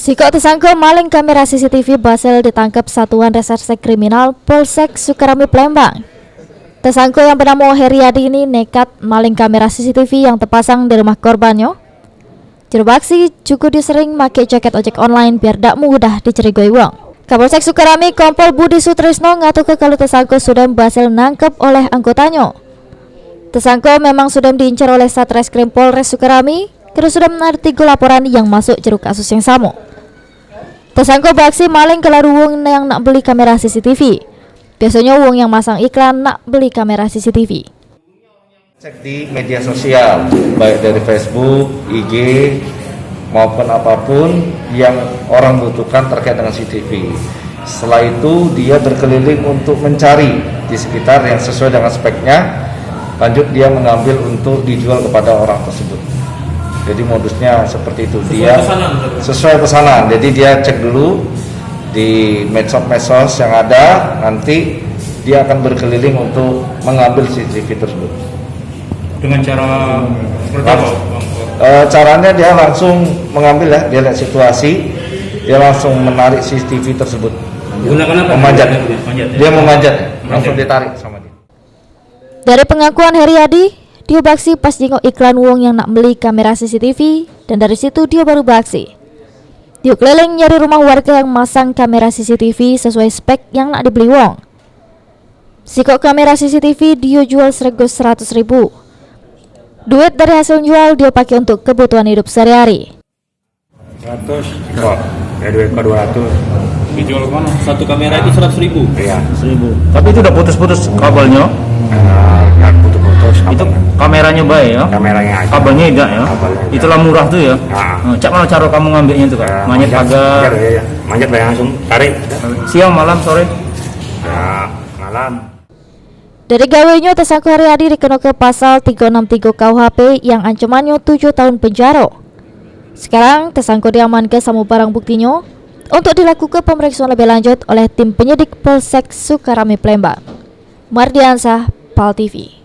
Sikok tersangka maling kamera CCTV berhasil ditangkap Satuan Reserse Kriminal Polsek Sukarami Palembang. Tersangka yang bernama Heriadi ini nekat maling kamera CCTV yang terpasang di rumah korbannya. Juru aksi juga disering pakai jaket ojek online biar tak mudah dicurigai uang. Kapolsek Sukarami Kompol Budi Sutrisno ngatakan kalau tersangka sudah berhasil nangkep oleh anggotanya. Tersangka memang sudah diincar oleh Satreskrim Polres Sukarami karena sudah menarik 3 laporan yang masuk jeruk kasus yang sama. Tersangka beraksi maling ke uang yang nak beli kamera CCTV. Biasanya uang yang masang iklan nak beli kamera CCTV. Cek di media sosial, baik dari Facebook, IG, maupun apapun yang orang butuhkan terkait dengan CCTV. Setelah itu dia berkeliling untuk mencari di sekitar yang sesuai dengan speknya. Lanjut dia mengambil untuk dijual kepada orang tersebut. Jadi modusnya seperti itu, dia sesuai pesanan. Jadi dia cek dulu di medsos yang ada, nanti dia akan berkeliling untuk mengambil CCTV tersebut. Dengan cara seperti apa? Caranya dia langsung mengambil ya, dia lihat situasi, dia langsung menarik CCTV tersebut. Gunakan apa? Memanjat. Dia memanjat, langsung Manjat. ditarik sama dia. Dari pengakuan Heriadi, dia beraksi pas jengok iklan uang yang nak beli kamera CCTV dan dari situ dia baru beraksi. Dia keliling nyari rumah warga yang masang kamera CCTV sesuai spek yang nak dibeli uang. Sikok kamera CCTV dia jual seregos 100.000. Duit dari hasil jual dia pakai untuk kebutuhan hidup sehari-hari. 100 kok, ya duit ke 200. Dijual mana? Satu kamera itu 100.000. Iya. 1.000. Tapi itu udah putus-putus kabelnya. Ya putus-putus. Itu kameranya baik ya. kameranya aja. Kabelnya tidak ya. Kabelnya tidak. Itulah murah tuh ya. Nah. Cak mana cara kamu ngambilnya tuh Kak? Manjat pagar. Ya. Manjat ya, langsung tarik. Siang, malam, sore. Ya, malam. Dari gawainya tersangka Heriadi dikenakan pasal 363 KUHP yang ancamannya 7 tahun penjara. Sekarang tersangka diamankan sama barang buktinya untuk dilakukan pemeriksaan lebih lanjut oleh tim penyidik Polsek Sukarami Palembang. Mardiansah, PAL TV.